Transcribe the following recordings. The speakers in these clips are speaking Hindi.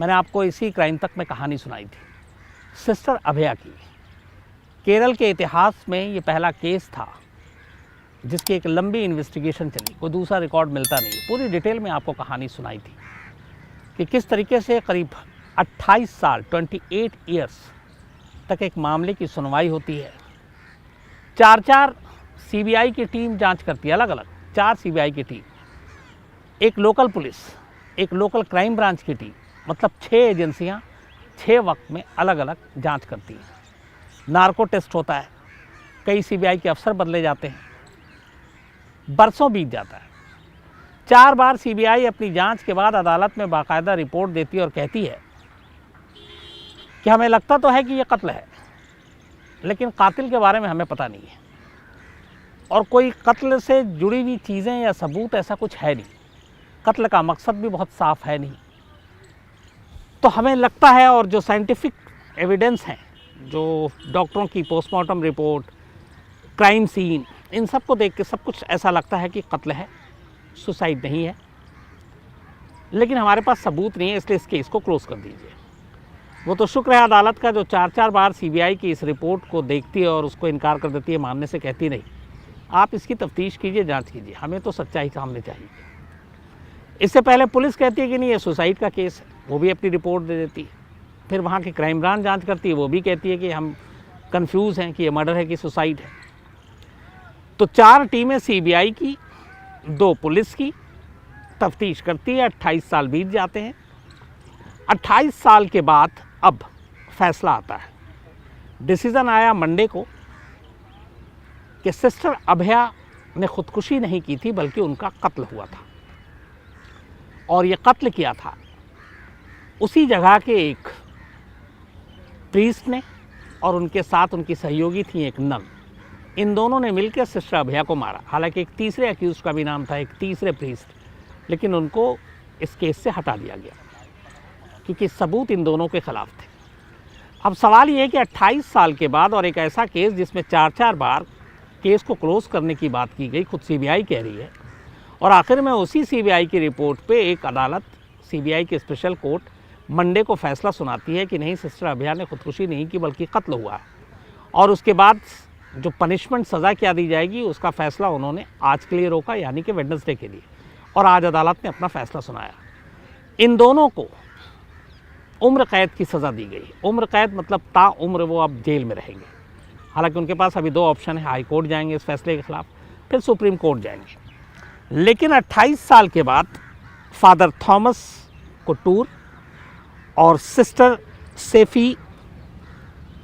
मैंने आपको इसी क्राइम तक में कहानी सुनाई थी, सिस्टर अभया की। केरल के इतिहास में ये पहला केस था जिसकी एक लंबी इन्वेस्टिगेशन चली, कोई दूसरा रिकॉर्ड मिलता नहीं। पूरी डिटेल में आपको कहानी सुनाई थी कि किस तरीके से करीब 28 साल 28 ईयर्स तक एक मामले की सुनवाई होती है। चार सीबीआई की टीम जांच करती है, अलग अलग 4 सीबीआई की टीम, एक लोकल पुलिस, एक लोकल क्राइम ब्रांच की टीम, मतलब 6 एजेंसियां 6 वक्त में अलग अलग जांच करती हैं। नार्को टेस्ट होता है, कई सीबीआई के अफसर बदले जाते हैं, बरसों बीत जाता है। 4 बार सीबीआई अपनी जांच के बाद अदालत में बाकायदा रिपोर्ट देती है और कहती है कि हमें लगता तो है कि यह कत्ल है, लेकिन कातिल के बारे में हमें पता नहीं है और कोई कत्ल से जुड़ी हुई चीज़ें या सबूत ऐसा कुछ है नहीं, कत्ल का मकसद भी बहुत साफ है नहीं। तो हमें लगता है, और जो साइंटिफिक एविडेंस हैं, जो डॉक्टरों की पोस्टमार्टम रिपोर्ट, क्राइम सीन, इन सब को देख के सब कुछ ऐसा लगता है कि कत्ल है, सुसाइड नहीं है, लेकिन हमारे पास सबूत नहीं है, इसलिए इस केस को क्लोज कर दीजिए। वो तो शुक्र है अदालत का जो 4 बार सीबीआई की इस रिपोर्ट को देखती है और उसको इनकार कर देती है, मानने से कहती नहीं, आप इसकी तफ्तीश कीजिए, जांच कीजिए, हमें तो सच्चाई सामने चाहिए। इससे पहले पुलिस कहती है कि नहीं ये सुसाइड का केस है, वो भी अपनी रिपोर्ट दे देती है। फिर वहाँ की क्राइम ब्रांच जांच करती है, वो भी कहती है कि हम कंफ्यूज हैं कि ये मर्डर है कि सुसाइड है। तो 4 टीमें सीबीआई की, 2 पुलिस की तफ्तीश करती है। 28 साल बीत जाते हैं। 28 साल के बाद अब फैसला आता है। डिसीज़न आया मंडे को कि सिस्टर अभया ने खुदकुशी नहीं की थी, बल्कि उनका कत्ल हुआ था, और ये कत्ल किया था उसी जगह के एक प्रीस्ट ने, और उनके साथ उनकी सहयोगी थी एक नन। इन दोनों ने मिलकर सिस्टर अभया को मारा। हालांकि एक तीसरे अक्यूज का भी नाम था, एक तीसरे प्रीस्ट, लेकिन उनको इस केस से हटा दिया गया क्योंकि सबूत इन दोनों के खिलाफ थे। अब सवाल ये है कि 28 साल के बाद और एक ऐसा केस जिसमें 4 बार केस को क्लोज करने की बात की गई, खुद सीबीआई कह रही है, और आखिर में उसी सीबीआई की रिपोर्ट पे एक अदालत, सीबीआई की स्पेशल कोर्ट, मंडे को फैसला सुनाती है कि नहीं, सिस्टर अभया ने खुदकुशी नहीं की बल्कि कत्ल हुआ है। और उसके बाद जो पनिशमेंट, सज़ा क्या दी जाएगी, उसका फैसला उन्होंने आज के लिए रोका, यानी कि वेडनेसडे के लिए, और आज अदालत ने अपना फैसला सुनाया। इन दोनों को उम्र कैद की सज़ा दी गई। उम्र कैद मतलब ताउम्र वो अब जेल में रहेंगे। हालांकि उनके पास अभी 2 ऑप्शन है, हाई कोर्ट जाएंगे इस फैसले के खिलाफ, फिर सुप्रीम कोर्ट जाएंगे। लेकिन 28 साल के बाद फादर थॉमस कुटूर और सिस्टर सेफी,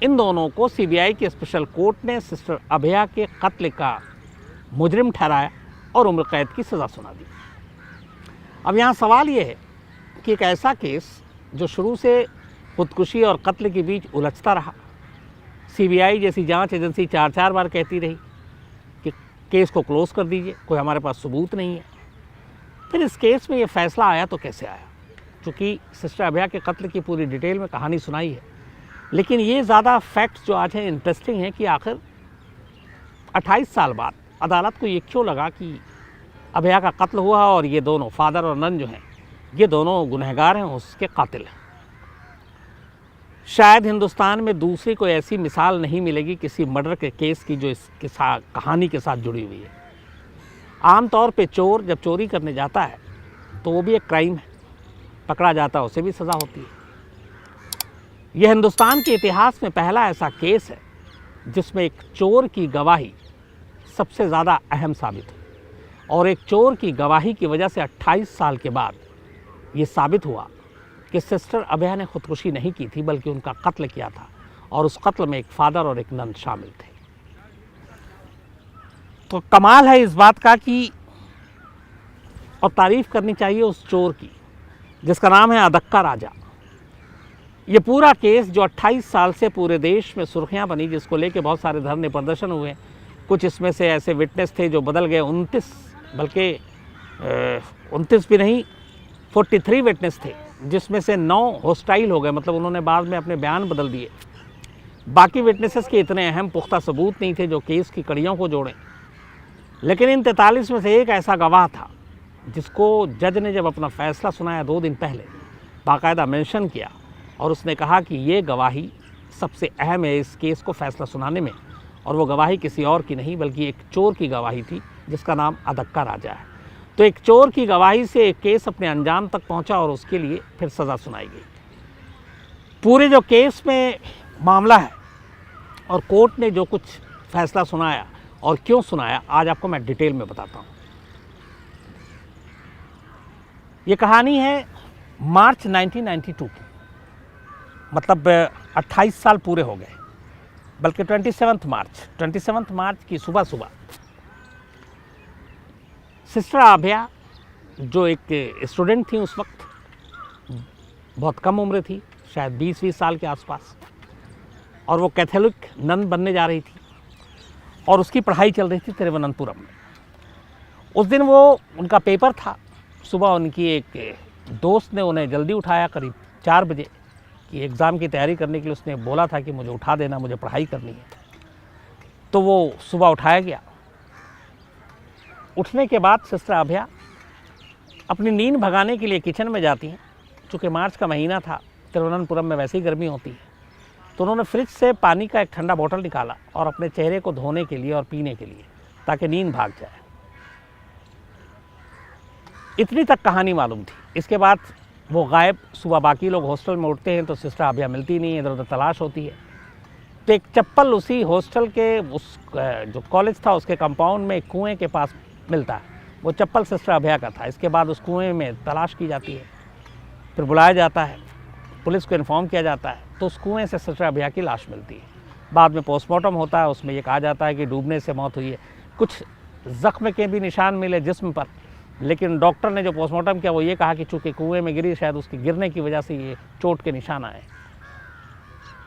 इन दोनों को सीबीआई की स्पेशल कोर्ट ने सिस्टर अभया के कत्ल का मुजरिम ठहराया और उम्र कैद की सज़ा सुना दी। अब यहाँ सवाल ये है कि एक ऐसा केस जो शुरू से खुदकुशी और कत्ल के बीच उलझता रहा, सीबीआई जैसी जांच एजेंसी 4 बार कहती रही कि केस को क्लोज कर दीजिए, कोई हमारे पास सबूत नहीं है। फिर इस केस में ये फैसला आया तो कैसे आया? क्योंकि सिस्टर अभया के कत्ल की पूरी डिटेल में कहानी सुनाई है, लेकिन ये ज़्यादा फैक्ट्स जो आज हैं इंटरेस्टिंग है कि आखिर 28 साल बाद अदालत को ये क्यों लगा कि अभया का कत्ल हुआ और ये दोनों फादर और नन जो हैं, ये दोनों गुनहगार हैं, उसके कातिल हैं। शायद हिंदुस्तान में दूसरी कोई ऐसी मिसाल नहीं मिलेगी किसी मर्डर के केस की जो इस कहानी के साथ जुड़ी हुई है। आमतौर पे चोर जब चोरी करने जाता है तो वो भी एक क्राइम है, पकड़ा जाता है, उसे भी सज़ा होती है। यह हिंदुस्तान के इतिहास में पहला ऐसा केस है जिसमें एक चोर की गवाही सबसे ज़्यादा अहम साबित हुई, और एक चोर की गवाही की वजह से 28 साल के बाद ये साबित हुआ कि सिस्टर अभया ने खुदकुशी नहीं की थी बल्कि उनका कत्ल किया था, और उस कत्ल में एक फादर और एक नन शामिल थे। तो कमाल है इस बात का कि, और तारीफ़ करनी चाहिए उस चोर की जिसका नाम है अदक्का राजा। ये पूरा केस जो 28 साल से पूरे देश में सुर्खियां बनी, जिसको लेके बहुत सारे धरने प्रदर्शन हुए, कुछ इसमें से ऐसे विटनेस थे जो बदल गए, 29 बल्कि 29 भी नहीं 43 विटनेस थे, जिसमें से 9 हॉस्टाइल हो गए, मतलब उन्होंने बाद में अपने बयान बदल दिए। बाकी विटनेसेस के इतने अहम पुख्ता सबूत नहीं थे जो केस की कड़ियों को जोड़ें। लेकिन इन 43 में से एक ऐसा गवाह था जिसको जज ने जब अपना फैसला सुनाया 2 दिन पहले, बाकायदा मेंशन किया और उसने कहा कि ये गवाही सबसे अहम है इस केस को फैसला सुनाने में, और वो गवाही किसी और की नहीं बल्कि एक चोर की गवाही थी जिसका नाम अदक्का राजा है। तो एक चोर की गवाही से एक केस अपने अंजाम तक पहुंचा और उसके लिए फिर सज़ा सुनाई गई। पूरे जो केस में मामला है और कोर्ट ने जो कुछ फैसला सुनाया और क्यों सुनाया, आज आपको मैं डिटेल में बताता हूँ। ये कहानी है मार्च 1992 की, मतलब 28 साल पूरे हो गए, बल्कि 27 मार्च की सुबह सुबह सिस्टर अभया, जो एक स्टूडेंट थी उस वक्त, बहुत कम उम्र थी, शायद 20-20 साल के आसपास, और वो कैथोलिक नन बनने जा रही थी और उसकी पढ़ाई चल रही थी तिरुवनंतपुरम में। उस दिन वो उनका पेपर था। सुबह उनकी एक दोस्त ने उन्हें जल्दी उठाया करीब 4 बजे कि एग्ज़ाम की तैयारी करने के लिए उसने बोला था कि मुझे उठा देना, मुझे पढ़ाई करनी है। तो वो सुबह उठाया गया। उठने के बाद सिस्टर अभया अपनी नींद भगाने के लिए किचन में जाती हैं। चूँकि मार्च का महीना था, तिरुवनंतपुरम में वैसे ही गर्मी होती है, तो उन्होंने फ्रिज से पानी का एक ठंडा बोतल निकाला और अपने चेहरे को धोने के लिए और पीने के लिए, ताकि नींद भाग जाए। इतनी तक कहानी मालूम थी। इसके बाद वो गायब। सुबह बाकी लोग हॉस्टल में उठते हैं तो सिस्टर अभया मिलती नहीं है, इधर उधर तलाश होती है। तो एक चप्पल उसी हॉस्टल के उस जो कॉलेज था उसके कंपाउंड में एक कुएँ के पास मिलता है। वो चप्पल सिस्टर अभया का था। इसके बाद उस कुएँ में तलाश की जाती है, फिर बुलाया जाता है, पुलिस को इन्फॉर्म किया जाता है, तो उस कुएँ से सिस्टर अभया की लाश मिलती है। बाद में पोस्टमार्टम होता है, उसमें ये कहा जाता है कि डूबने से मौत हुई है। कुछ ज़ख्म के भी निशान मिले जिस्म पर, लेकिन डॉक्टर ने जो पोस्टमार्टम किया वो ये कहा कि चूँकि कुएँ में गिरी, शायद उसके गिरने की वजह से ये चोट के निशान आए।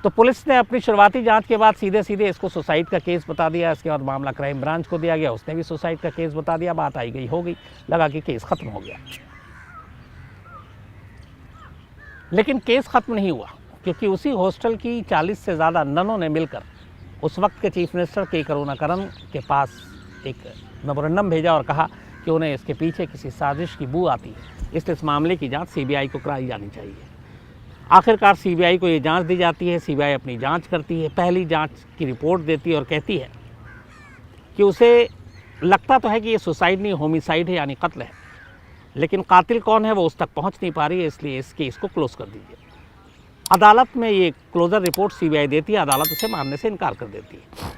तो पुलिस ने अपनी शुरुआती जांच के बाद सीधे इसको सुसाइड का केस बता दिया। इसके बाद मामला क्राइम ब्रांच को दिया गया, उसने भी सुसाइड का केस बता दिया। बात आई गई हो गई, लगा कि केस ख़त्म हो गया। लेकिन केस ख़त्म नहीं हुआ, क्योंकि उसी हॉस्टल की 40 से ज़्यादा ननों ने मिलकर उस वक्त के चीफ मिनिस्टर के करुणाकरन के पास एक मेमोरेंडम भेजा और कहा कि उन्हें इसके पीछे किसी साजिश की बू आती है, इसलिए इस मामले की जांच सीबीआई को कराई जानी चाहिए। आखिरकार सीबीआई को ये जांच दी जाती है। सीबीआई अपनी जांच करती है, पहली जांच की रिपोर्ट देती है और कहती है कि उसे लगता तो है कि ये सुसाइड नहीं, होमिसाइड है, यानी कत्ल है, लेकिन कातिल कौन है वो उस तक पहुंच नहीं पा रही है, इसलिए इस केस को क्लोज कर दीजिए। अदालत में ये क्लोजर रिपोर्ट सीबीआई देती है, अदालत उसे मानने से इनकार कर देती है।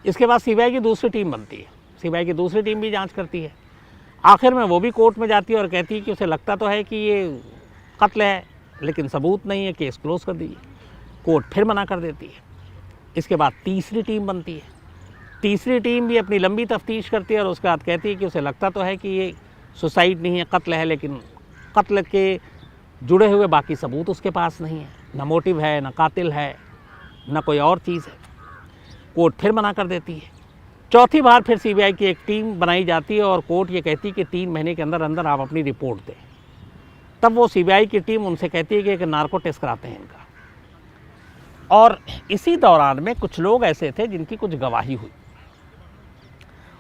इसके बाद सीबीआई की दूसरी टीम बनती है। सीबीआई की दूसरी टीम भी जांच करती है। आखिर में वो भी कोर्ट में जाती है और कहती है कि उसे लगता तो है कि ये कत्ल है, लेकिन सबूत नहीं है, केस क्लोज कर दीजिए। कोर्ट फिर मना कर देती है। इसके बाद तीसरी टीम बनती है। तीसरी टीम भी अपनी लंबी तफ्तीश करती है और उसके बाद कहती है कि उसे लगता तो है कि ये सुसाइड नहीं है, कत्ल है, लेकिन कत्ल के जुड़े हुए बाकी सबूत उसके पास नहीं है, ना मोटिव है, ना कातिल है, ना कोई और चीज़ है। कोर्ट फिर मना कर देती है। चौथी बार फिर सीबीआई की एक टीम बनाई जाती है और कोर्ट ये कहती है कि 3 महीने के अंदर अंदर आप अपनी रिपोर्ट दें। तब वो सीबीआई की टीम उनसे कहती है कि एक नार्को टेस्ट कराते हैं इनका। और इसी दौरान में कुछ लोग ऐसे थे जिनकी कुछ गवाही हुई।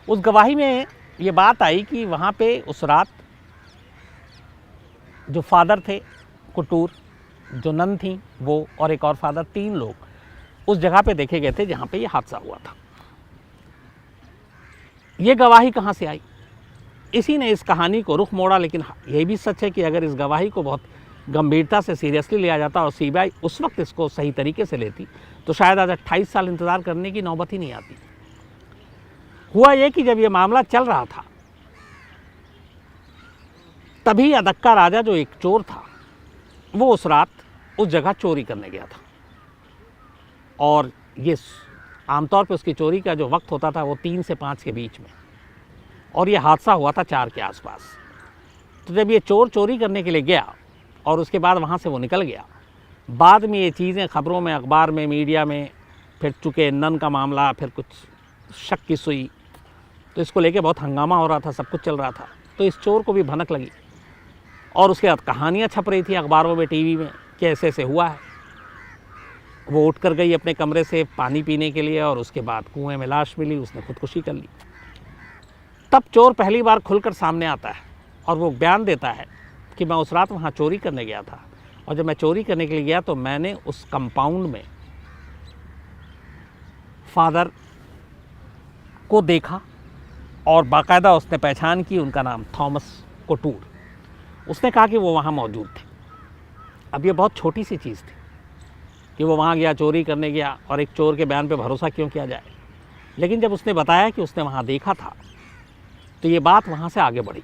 उस गवाही में ये बात आई कि वहाँ पे उस रात जो फादर थे कुटूर, जो नन थी वो, और एक और फादर, 3 लोग उस जगह पे देखे गए थे जहाँ पे ये हादसा हुआ था। ये गवाही कहाँ से आई? इसी ने इस कहानी को रुख मोड़ा। लेकिन ये भी सच है कि अगर इस गवाही को बहुत गंभीरता से सीरियसली लिया जाता और सीबीआई उस वक्त इसको सही तरीके से लेती तो शायद आज 28 साल इंतज़ार करने की नौबत ही नहीं आती। हुआ ये कि जब ये मामला चल रहा था तभी अदक्का राजा, जो एक चोर था, वो उस रात उस जगह चोरी करने गया था। और ये आमतौर पे उसकी चोरी का जो वक्त होता था वो 3 से 5 के बीच में, और ये हादसा हुआ था 4 के आसपास। तो जब ये चोर चोरी करने के लिए गया और उसके बाद वहाँ से वो निकल गया, बाद में ये चीज़ें खबरों में, अखबार में, मीडिया में, फिर चूँकि नन का मामला, फिर कुछ शक की सुई, तो इसको लेके बहुत हंगामा हो रहा था, सब कुछ चल रहा था। तो इस चोर को भी भनक लगी और उसके बाद कहानियाँ छप रही थी अखबारों में, टीवी में, कि ऐसे ऐसे हुआ है। वो उठ कर गई अपने कमरे से पानी पीने के लिए और उसके बाद कुएं में लाश मिली, उसने खुदकुशी कर ली। तब चोर पहली बार खुलकर सामने आता है और वो बयान देता है कि मैं उस रात वहाँ चोरी करने गया था, और जब मैं चोरी करने के लिए गया तो मैंने उस कंपाउंड में फादर को देखा और बाकायदा उसने पहचान की, उनका नाम थॉमस कोटूर। उसने कहा कि वो वहाँ मौजूद थे। अब ये बहुत छोटी सी चीज़ थी कि वो वहाँ गया, चोरी करने गया, और एक चोर के बयान पे भरोसा क्यों किया जाए। लेकिन जब उसने बताया कि उसने वहाँ देखा था तो ये बात वहाँ से आगे बढ़ी,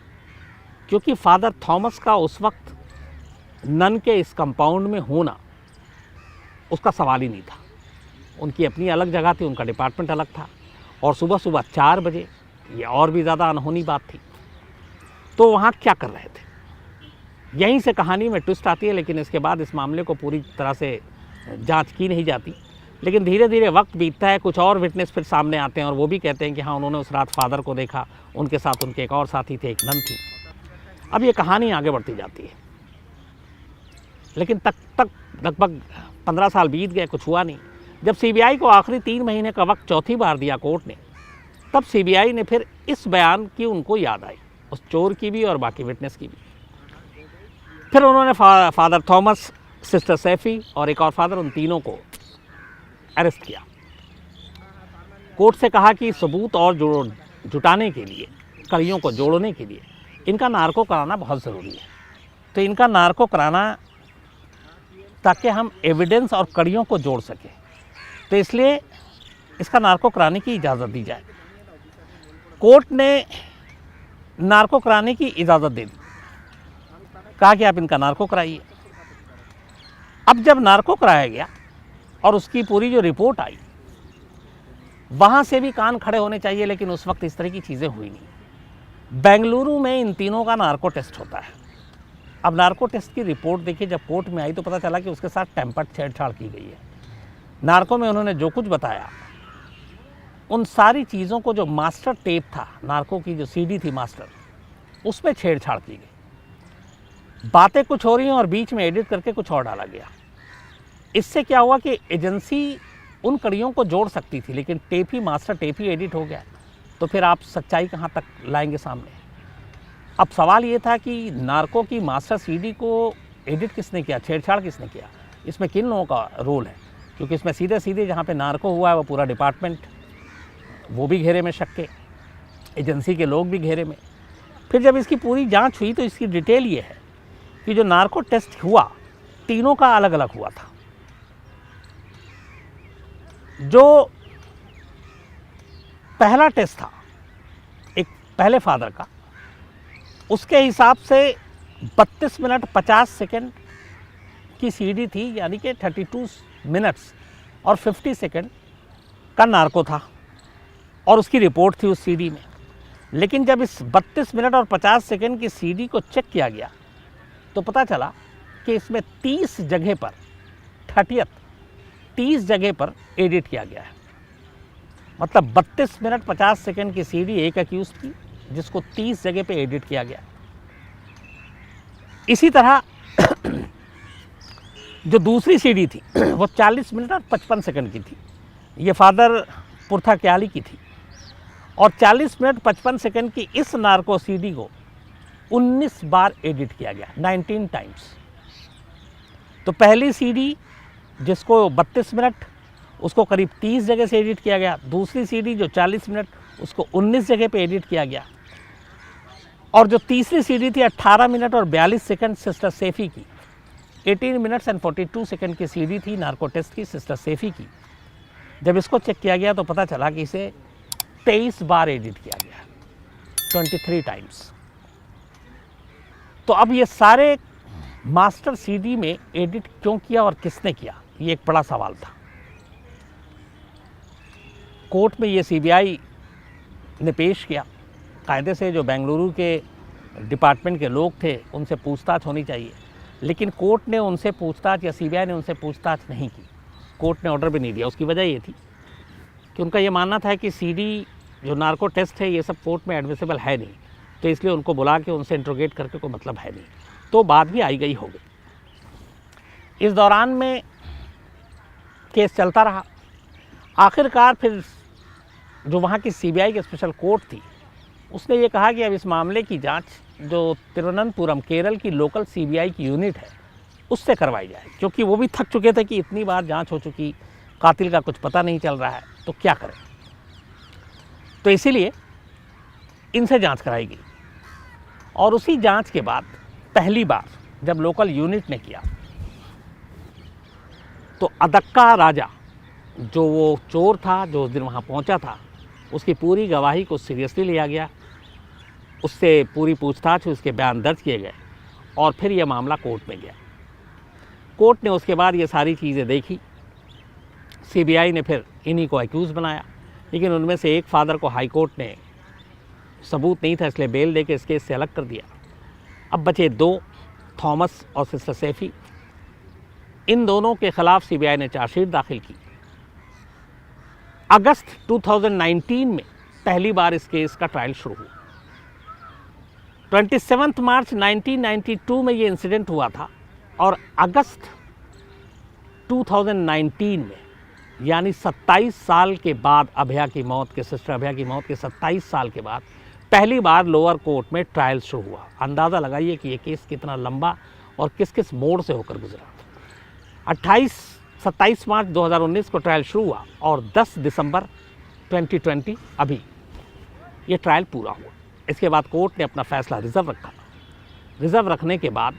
क्योंकि फादर थॉमस का उस वक्त नन के इस कंपाउंड में होना उसका सवाल ही नहीं था। उनकी अपनी अलग जगह थी, उनका डिपार्टमेंट अलग था, और सुबह सुबह 4 बजे, ये और भी ज़्यादा अनहोनी बात थी। तो वहाँ क्या कर रहे थे, यहीं से कहानी में ट्विस्ट आती है। लेकिन इसके बाद इस मामले को पूरी तरह से जांच की नहीं जाती, लेकिन धीरे धीरे वक्त बीतता है, कुछ और विटनेस फिर सामने आते हैं और वो भी कहते हैं कि हाँ, उन्होंने उस रात फादर को देखा, उनके साथ उनके एक और साथी थे, एक नन थी। अब ये कहानी आगे बढ़ती जाती है, लेकिन तक लगभग 15 साल बीत गए, कुछ हुआ नहीं। जब सीबीआई को आखिरी 3 महीने का वक्त चौथी बार दिया कोर्ट ने, तब सीबीआई ने फिर इस बयान की उनको याद आई, उस चोर की भी और बाकी विटनेस की भी। फिर उन्होंने फादर थॉमस, सिस्टर सैफी और एक और फादर, उन तीनों को अरेस्ट किया। कोर्ट से कहा कि सबूत और जुटाने के लिए, कड़ियों को जोड़ने के लिए इनका नार्को कराना बहुत ज़रूरी है। तो इनका नार्को कराना ताकि हम एविडेंस और कड़ियों को जोड़ सकें, तो इसलिए इसका नार्को कराने की इजाज़त दी जाए। कोर्ट ने नार्को कराने की इजाज़त दे दी, कहा कि आप इनका नार्को कराइए। अब जब नार्को कराया गया और उसकी पूरी जो रिपोर्ट आई, वहाँ से भी कान खड़े होने चाहिए, लेकिन उस वक्त इस तरह की चीज़ें हुई नहीं। बेंगलुरु में इन तीनों का नार्को टेस्ट होता है। अब नार्को टेस्ट की रिपोर्ट देखिए, जब कोर्ट में आई तो पता चला कि उसके साथ टेम्पर्ड छेड़छाड़ की गई है। नार्को में उन्होंने जो कुछ बताया, उन सारी चीज़ों को, जो मास्टर टेप था, नार्को की जो सीडी थी मास्टर, उसमें छेड़छाड़ की गई। बातें कुछ हो रही हैं और बीच में एडिट करके कुछ और डाला गया। इससे क्या हुआ कि एजेंसी उन कड़ियों को जोड़ सकती थी, लेकिन टेप ही, मास्टर टेप ही एडिट हो गया, तो फिर आप सच्चाई कहाँ तक लाएंगे सामने। अब सवाल ये था कि नार्को की मास्टर सीडी को एडिट किसने किया, छेड़छाड़ किसने किया, इसमें किन लोगों का रोल है, क्योंकि इसमें सीधे सीधे जहाँ पे नार्को हुआ है वो पूरा डिपार्टमेंट, वो भी घेरे में शक के, एजेंसी के लोग भी घेरे में। फिर जब इसकी पूरी जांच हुई तो इसकी डिटेल ये है कि जो नार्को टेस्ट हुआ, तीनों का अलग अलग हुआ था। जो पहला टेस्ट था एक पहले फादर का, उसके हिसाब से 32 मिनट 50 सेकंड की सीडी थी, यानी कि 32 मिनट्स और 50 सेकंड का नार्को था, और उसकी रिपोर्ट थी उस सीडी में। लेकिन जब इस 32 मिनट और 50 सेकंड की सीडी को चेक किया गया तो पता चला कि इसमें 30 जगह पर, 30 जगह पर एडिट किया गया है। मतलब 32 मिनट 50 सेकंड की सीडी एक अक्यूज की, जिसको 30 जगह पे एडिट किया गया। इसी तरह जो दूसरी सीडी थी वो 40 मिनट और 55 सेकंड की थी, ये फादर पुरथा क्याली की थी, और 40 मिनट 55 सेकंड की इस नार्को सीडी को 19 बार एडिट किया गया, 19 टाइम्स। तो पहली सीडी जिसको 32 मिनट, उसको करीब 30 जगह से एडिट किया गया। दूसरी सीडी जो 40 मिनट, उसको 19 जगह पे एडिट किया गया। और जो तीसरी सीडी थी 18 मिनट और 42 सेकंड सिस्टर सैफी की, 18 मिनट्स एंड 42 सेकंड की सीडी थी नार्को टेस्ट की सिस्टर सैफी की। जब इसको चेक किया गया तो पता चला कि इसे 23 बार एडिट किया गया, 23 टाइम्स। तो अब ये सारे मास्टर सीडी में एडिट क्यों किया और किसने किया, ये एक बड़ा सवाल था। कोर्ट में ये सीबीआई ने पेश किया। कायदे से जो बेंगलुरु के डिपार्टमेंट के लोग थे उनसे पूछताछ होनी चाहिए, लेकिन कोर्ट ने उनसे पूछताछ, या सीबीआई ने उनसे पूछताछ नहीं की। कोर्ट ने ऑर्डर भी नहीं दिया। उसकी वजह ये थी कि उनका ये मानना था कि सीडी जो नार्को टेस्ट है ये सब कोर्ट में एडमिसिबल है नहीं, तो इसलिए उनको बुला के उनसे इंट्रोगेट करके कोई मतलब है नहीं। तो बात भी आई गई हो गई। इस दौरान में केस चलता रहा। आखिरकार फिर जो वहाँ की सीबीआई की स्पेशल कोर्ट थी, उसने ये कहा कि अब इस मामले की जांच जो तिरुवनंतपुरम केरल की लोकल सीबीआई की यूनिट है उससे करवाई जाए, क्योंकि वो भी थक चुके थे कि इतनी बार जांच हो चुकी, कातिल का कुछ पता नहीं चल रहा है, तो क्या करें। तो इसीलिए इनसे जांच कराई गई और उसी जांच के बाद पहली बार जब लोकल यूनिट ने किया तो अदक्का राजा, जो वो चोर था जो उस दिन वहाँ पहुँचा था, उसकी पूरी गवाही को सीरियसली लिया गया, उससे पूरी पूछताछ हुई, उसके बयान दर्ज किए गए और फिर यह मामला कोर्ट में गया। कोर्ट ने उसके बाद ये सारी चीज़ें देखी। सीबीआई ने फिर इन्हीं को एक्यूज़ बनाया, लेकिन उनमें से एक फादर को हाई कोर्ट ने सबूत नहीं था इसलिए बेल देके इस केस से अलग कर दिया। अब बचे दो, थॉमस और सिस्टर सैफी। इन दोनों के खिलाफ सीबीआई ने चार्जशीट दाखिल की। अगस्त 2019 में पहली बार इस केस का ट्रायल शुरू हुआ। 27 मार्च 1992 में ये इंसिडेंट हुआ था और अगस्त 2019 में, यानी 27 साल के बाद अभया की मौत के, सिस्टर अभया की मौत के 27 साल के बाद पहली बार लोअर कोर्ट में ट्रायल शुरू हुआ। अंदाज़ा लगाइए कि ये केस कितना लंबा और किस किस मोड़ से होकर गुजरा। 27 मार्च 2019 को ट्रायल शुरू हुआ और 10 दिसंबर 2020 अभी ये ट्रायल पूरा हुआ। इसके बाद कोर्ट ने अपना फैसला रिज़र्व रखा। रिज़र्व रखने के बाद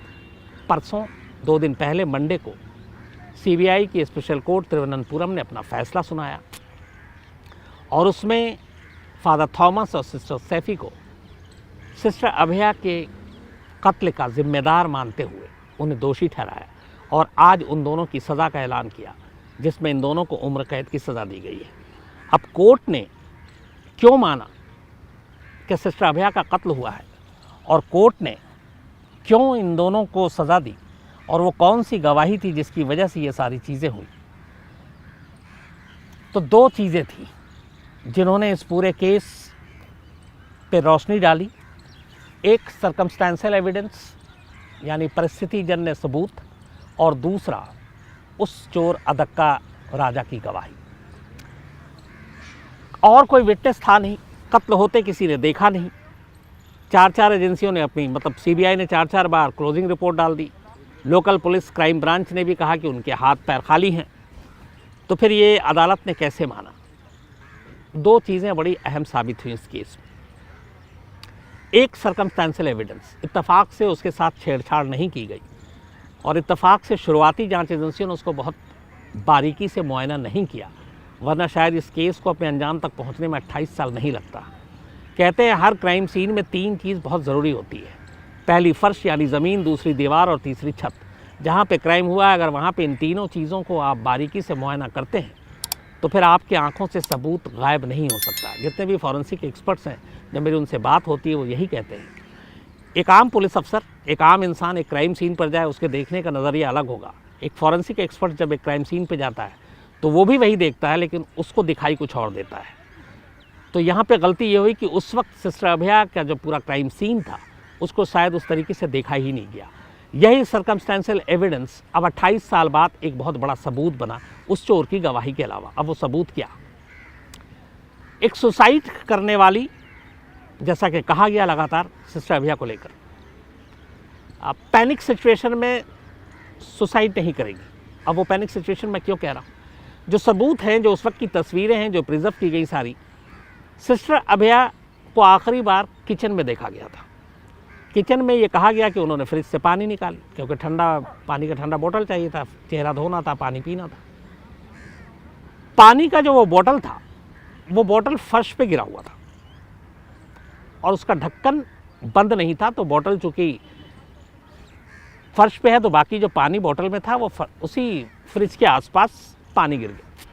परसों 2 दिन पहले मंडे को सीबीआई की स्पेशल कोर्ट तिरुवनंतपुरम ने अपना फैसला सुनाया और उसमें फादर थॉमस और सिस्टर सैफी को सिस्टर अभया के कत्ल का जिम्मेदार मानते हुए उन्हें दोषी ठहराया और आज उन दोनों की सज़ा का ऐलान किया, जिसमें इन दोनों को उम्र कैद की सज़ा दी गई है। अब कोर्ट ने क्यों माना कि सिस्टर अभया का कत्ल हुआ है और कोर्ट ने क्यों इन दोनों को सज़ा दी और वो कौन सी गवाही थी जिसकी वजह से ये सारी चीज़ें हुई, तो 2 चीज़ें थी जिन्होंने इस पूरे केस पे रोशनी डाली। एक सर्कमस्टेंशियल एविडेंस यानी परिस्थितिजन्य सबूत, और दूसरा उस चोर अदक्का राजा की गवाही। और कोई विटनेस था नहीं, कत्ल होते किसी ने देखा नहीं। 4 एजेंसियों ने अपनी, मतलब सीबीआई ने 4 बार क्लोजिंग रिपोर्ट डाल दी। लोकल पुलिस क्राइम ब्रांच ने भी कहा कि उनके हाथ पैर खाली हैं। तो फिर ये अदालत ने कैसे माना? 2 चीज़ें बड़ी अहम साबित हुई इस केस में। एक, सर्कमस्टेंशियल एविडेंस, इत्तेफाक से उसके साथ छेड़छाड़ नहीं की गई और इत्तेफाक से शुरुआती जांच एजेंसियों ने उसको बहुत बारीकी से मुआयना नहीं किया, वरना शायद इस केस को अपने अंजाम तक पहुंचने में 28 साल नहीं लगता। कहते हैं हर क्राइम सीन में 3 चीज़ बहुत ज़रूरी होती है। पहली फर्श यानी ज़मीन, दूसरी दीवार और तीसरी छत। जहाँ पे क्राइम हुआ है, अगर वहाँ पे इन तीनों चीज़ों को आप बारीकी से मुआयना करते हैं तो फिर आपकी आंखों से सबूत गायब नहीं हो सकता। जितने भी फॉरेंसिक एक्सपर्ट्स हैं, जब मेरी उनसे बात होती है, वो यही कहते हैं। एक आम पुलिस अफसर, एक आम इंसान एक क्राइम सीन पर जाए, उसके देखने का नज़रिया अलग होगा। एक फॉरेंसिक एक्सपर्ट जब एक क्राइम सीन पर जाता है तो वो भी वही देखता है, लेकिन उसको दिखाई कुछ और देता है। तो यहाँ पे गलती ये हुई कि उस वक्त सिस्टर अभया का जो पूरा क्राइम सीन था उसको शायद उस तरीके से देखा ही नहीं गया। यही सर्कमस्टेंशियल एविडेंस अब 28 साल बाद एक बहुत बड़ा सबूत बना उस चोर की गवाही के अलावा। अब वो सबूत क्या? एक सुसाइड करने वाली, जैसा कि कहा गया लगातार सिस्टर अभया को लेकर, पैनिक सिचुएशन में सुसाइड नहीं करेगी। अब वो पैनिक सिचुएशन में क्यों कह रहा हूँ? जो सबूत हैं, जो उस वक्त की तस्वीरें हैं जो प्रिजर्व की गई सारी, सिस्टर अभया को आखिरी बार किचन में देखा गया था। किचन में ये कहा गया कि उन्होंने फ्रिज से पानी निकाली, क्योंकि ठंडा पानी का ठंडा बोतल चाहिए था, चेहरा धोना था, पानी पीना था। पानी का जो वो बोतल था, वो बोतल फर्श पे गिरा हुआ था और उसका ढक्कन बंद नहीं था। तो बोतल चूँकि फर्श पे है तो बाकी जो पानी बोतल में था वो उसी फ्रिज के आसपास पानी गिर गया।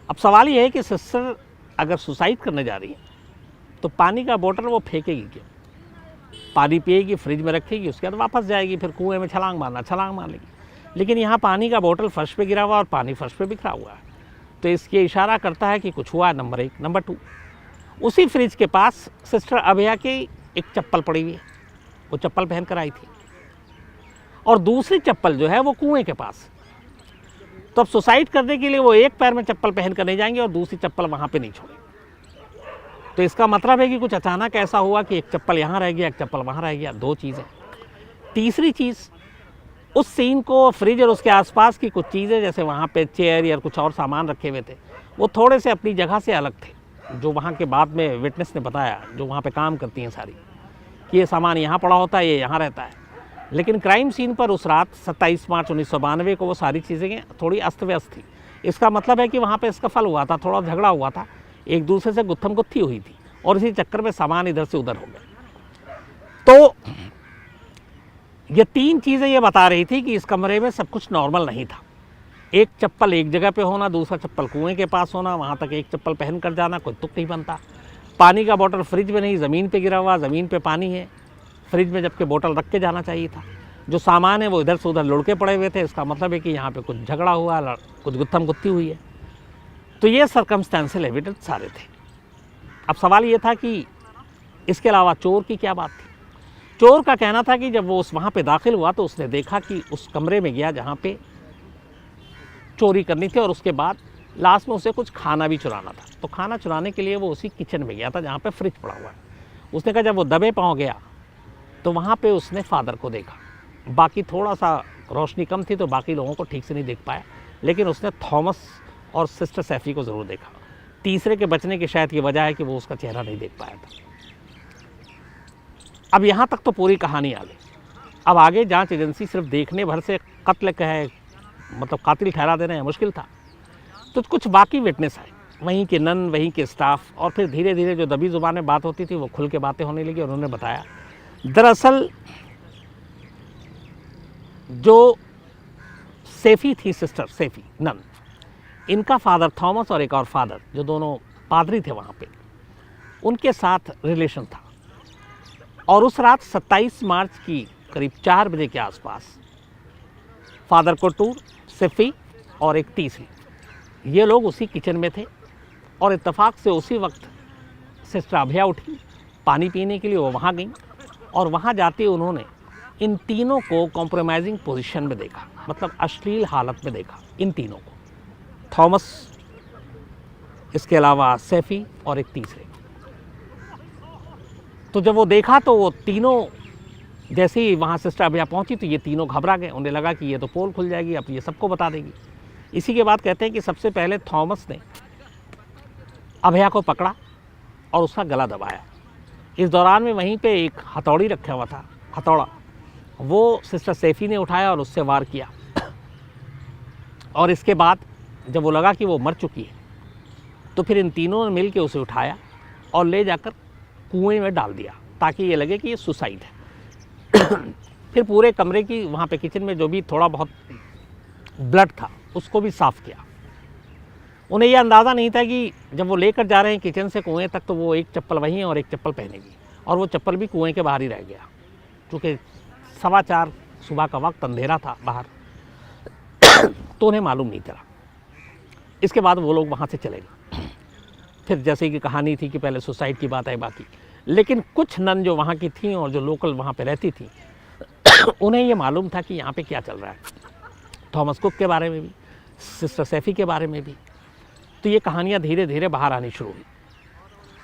अब सवाल ये है कि सिस्टर अगर सुसाइड करने जा रही है तो पानी का बोतल वो फेंकेगी क्यों? पानी पिएगी, फ्रिज में रखेगी, उसके बाद वापस जाएगी, फिर कुएं में छलांग मार लेगी। लेकिन यहाँ पानी का बोतल फर्श पे गिरा हुआ और पानी फर्श पे बिखरा हुआ है, तो इसके इशारा करता है कि कुछ हुआ है। नंबर 1। नंबर 2, उसी फ्रिज के पास सिस्टर अभया की एक चप्पल पड़ी हुई है, वो चप्पल पहन कर आई थी, और दूसरी चप्पल जो है वो कुएं के पास। तो अब सुसाइड करने के लिए वो एक पैर में चप्पल पहन कर नहीं जाएंगे और दूसरी चप्पल वहाँ पे नहीं छोड़ेंगे। तो इसका मतलब है कि कुछ अचानक ऐसा हुआ कि एक चप्पल यहाँ रह गया, एक चप्पल वहाँ रह गया, दो चीज़ें। तीसरी चीज़, उस सीन को फ्रिज और उसके आसपास की कुछ चीज़ें, जैसे वहाँ पे चेयर या कुछ और सामान रखे हुए थे, वो थोड़े से अपनी जगह से अलग थे, जो वहाँ के बाद में विटनेस ने बताया, जो वहाँ पे काम करती हैं सारी, कि ये सामान यहाँ पड़ा होता है, ये यहाँ रहता है। लेकिन क्राइम सीन पर उस रात 27 मार्च 1992 को वो सारी चीज़ें थोड़ी अस्त व्यस्त थी। इसका मतलब है कि वहाँ पे स्कफल हुआ था, थोड़ा झगड़ा हुआ था, एक दूसरे से गुत्थम गुत्थी हुई थी, और इसी चक्कर में सामान इधर से उधर हो गया। तो ये तीन चीज़ें ये बता रही थी कि इस कमरे में सब कुछ नॉर्मल नहीं था। एक चप्पल एक जगह पे होना, दूसरा चप्पल कुएं के पास होना, वहाँ तक एक चप्पल पहन कर जाना, कोई तुक नहीं बनता। पानी का बोतल फ्रिज में नहीं, ज़मीन पे गिरा हुआ, ज़मीन पे पानी है, फ्रिज में जबकि बोतल रख के जाना चाहिए था। जो सामान है वो इधर से उधर लुढ़के पड़े हुए थे। इसका मतलब है कि यहाँ पे कुछ झगड़ा हुआ, कुछ गुत्थम गुत्थी हुई है। तो ये सर्कमस्टेंशियल एविडेंस सारे थे। अब सवाल ये था कि इसके अलावा चोर की क्या बात थी। चोर का कहना था कि जब वो वहाँ पे दाखिल हुआ तो उसने देखा कि उस कमरे में गया जहाँ पे चोरी करनी थी, और उसके बाद लास्ट में उसे कुछ खाना भी चुराना था। तो खाना चुराने के लिए वो उसी किचन में गया था जहाँ पे फ्रिज पड़ा हुआ है। उसने कहा जब वो दबे पाँव गया तो वहाँ पे उसने फादर को देखा। बाकी थोड़ा सा रोशनी कम थी तो बाकी लोगों को ठीक से नहीं देख पाया, लेकिन उसने थॉमस और सिस्टर सैफी को ज़रूर देखा। तीसरे के बचने की शायद ये वजह है कि वो उसका चेहरा नहीं देख पाया था। अब यहाँ तक तो पूरी कहानी आ गई। अब आगे जांच एजेंसी सिर्फ देखने भर से कत्ल कहे मतलब कातिल ठहरा देना है मुश्किल था। तो कुछ बाकी विटनेस आए, वहीं के नन, वहीं के स्टाफ, और फिर धीरे धीरे जो दबी ज़ुबान में बात होती थी वो खुल के बातें होने लगी। उन्होंने बताया दरअसल जो सैफी थी, सिस्टर सैफी नन, इनका फादर थॉमस और एक और फादर जो दोनों पादरी थे वहाँ पे, उनके साथ रिलेशन था। और उस रात 27 मार्च की करीब 4 बजे के आसपास फादर कोटूर, सैफी और एक तीसरी, ये लोग उसी किचन में थे। और इत्तेफाक से उसी वक्त सिस्टर अभया उठी पानी पीने के लिए, वो वहाँ गई, और वहाँ जाते उन्होंने इन तीनों को कॉम्प्रोमाइजिंग पोजीशन में देखा, मतलब अश्लील हालत में देखा इन तीनों को, थॉमस, इसके अलावा सैफी और एक तीसरे। तो जब वो देखा तो वो तीनों, जैसे ही वहाँ सिस्टर अभया पहुँची तो ये तीनों घबरा गए। उन्हें लगा कि ये तो पोल खुल जाएगी, अब ये सबको बता देगी। इसी के बाद कहते हैं कि सबसे पहले थॉमस ने अभया को पकड़ा और उसका गला दबाया। इस दौरान में वहीं पे एक हथौड़ी रखा हुआ था, हथौड़ा, वो सिस्टर सैफी ने उठाया और उससे वार किया। और इसके बाद जब वो लगा कि वो मर चुकी है तो फिर इन तीनों ने मिल के उसे उठाया और ले जाकर कुएं में डाल दिया ताकि ये लगे कि ये सुसाइड है। फिर पूरे कमरे की वहाँ पे किचन में जो भी थोड़ा बहुत ब्लड था उसको भी साफ़ किया। उन्हें यह अंदाज़ा नहीं था कि जब वो लेकर जा रहे हैं किचन से कुएं तक तो वो एक चप्पल वहीं है और एक चप्पल पहनेगी, और वो चप्पल भी कुएं के बाहर ही रह गया, क्योंकि 4:15 सुबह का वक्त, अंधेरा था बाहर, तो उन्हें मालूम नहीं चला। इसके बाद वो लोग वहाँ से चले गए। फिर जैसे कि कहानी थी कि पहले सुसाइड की बात है बाकी, लेकिन कुछ नन जो वहाँ की थी और जो लोकल वहाँ पे रहती थी उन्हें ये मालूम था कि यहाँ पे क्या चल रहा है, थॉमस कुक के बारे में भी, सिस्टर सैफी के बारे में भी। तो ये कहानियाँ धीरे धीरे बाहर आनी शुरू हुई।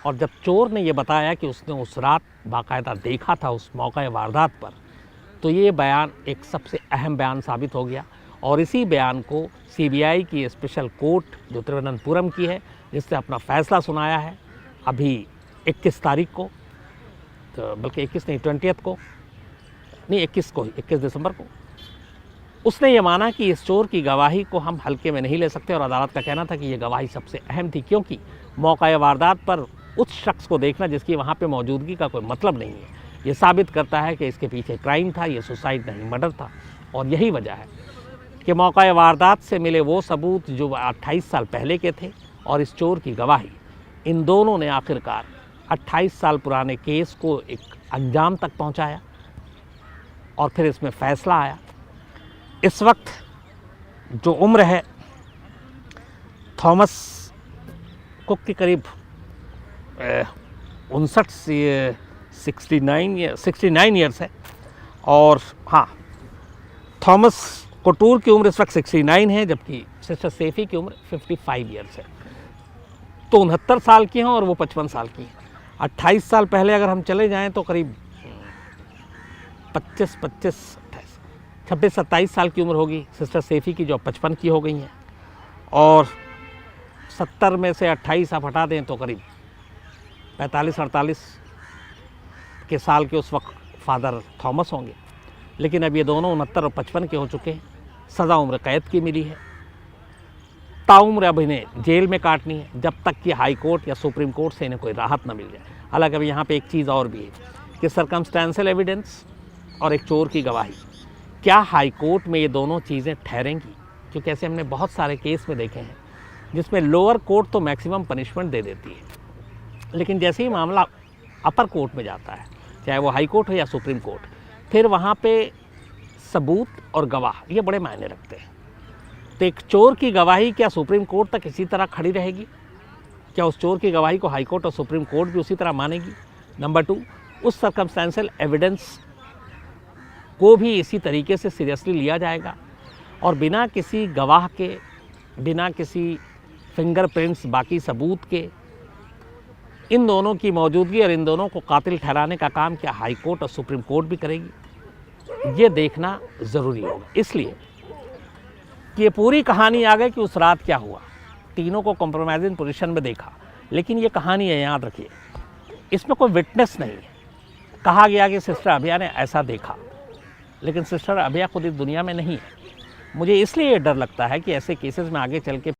और जब चोर ने ये बताया कि उसने उस रात बाकायदा देखा था उस मौका वारदात पर, तो ये बयान एक सबसे अहम बयान साबित हो गया। और इसी बयान को सीबीआई की स्पेशल कोर्ट जो तिरुवनंतपुरम की है, जिसने अपना फ़ैसला सुनाया है अभी 21 तारीख को, तो बल्कि 21 नहीं 20 को नहीं 21 दिसंबर को, उसने ये माना कि इस चोर की गवाही को हम हल्के में नहीं ले सकते। और अदालत का कहना था कि ये गवाही सबसे अहम थी, क्योंकि मौका वारदात पर उस शख्स को देखना जिसकी वहाँ पे मौजूदगी का कोई मतलब नहीं है, ये साबित करता है कि इसके पीछे क्राइम था, ये सुसाइड नहीं मर्डर था। और यही वजह है कि मौका वारदात से मिले वो सबूत जो 28 साल पहले के थे और इस चोर की गवाही, इन दोनों ने आखिरकार 28 साल पुराने केस को एक अंजाम तक पहुंचाया और फिर इसमें फ़ैसला आया। इस वक्त जो उम्र है थॉमस कुक की करीब 69 ईयर्स है, और हाँ, थॉमस कोटूर की उम्र इस वक्त 69 है, जबकि सिस्टर सैफी की उम्र 55 ईयर्स है। तो 69 साल की हैं और वो 55 साल की हैं। 28 साल पहले अगर हम चले जाएं तो करीब 26, 27 साल की उम्र होगी सिस्टर सैफ़ी की, जो 55 की हो गई हैं। और 70 में से 28 आप हटा दें तो करीब 45-48 के साल के उस वक्त फादर थॉमस होंगे। लेकिन अब ये दोनों 69 और 55 के हो चुके हैं। सज़ा उम्र कैद की मिली है। ताउम्र अब इन्हें जेल में काटनी है जब तक कि हाई कोर्ट या सुप्रीम कोर्ट से इन्हें कोई राहत न मिल जाए। हालांकि अब यहाँ पे एक चीज़ और भी है कि सर्कमस्टेंशियल एविडेंस और एक चोर की गवाही, क्या हाई कोर्ट में ये दोनों चीज़ें ठहरेंगी? क्योंकि ऐसे हमने बहुत सारे केस में देखे हैं जिसमें लोअर कोर्ट तो मैक्सिमम पनिशमेंट दे देती है, लेकिन जैसे ही मामला अपर कोर्ट में जाता है, चाहे वो हाई कोर्ट हो या सुप्रीम कोर्ट, फिर वहाँ पे सबूत और गवाह ये बड़े मायने रखते हैं। तो एक चोर की गवाही क्या सुप्रीम कोर्ट तक इसी तरह खड़ी रहेगी? क्या उस चोर की गवाही को हाई कोर्ट और सुप्रीम कोर्ट भी उसी तरह मानेगी? नंबर 2, उस सर्कमस्टेंशियल एविडेंस को भी इसी तरीके से सीरियसली लिया जाएगा और बिना किसी गवाह के, बिना किसी फिंगरप्रिंट्स, बाकी सबूत के, इन दोनों की मौजूदगी और इन दोनों को कातिल ठहराने का काम क्या हाई कोर्ट और सुप्रीम कोर्ट भी करेगी? ये देखना ज़रूरी होगा। इसलिए कि ये पूरी कहानी आ गई कि उस रात क्या हुआ। तीनों को कॉम्प्रोमाइजिंग पोजीशन में देखा, लेकिन ये कहानी है, याद रखिए, इसमें कोई विटनेस नहीं है। कहा गया कि सिस्टर अभया ने ऐसा देखा, लेकिन सिस्टर अभया खुद इस दुनिया में नहीं है। मुझे इसलिए डर लगता है कि ऐसे केसेस में आगे चल के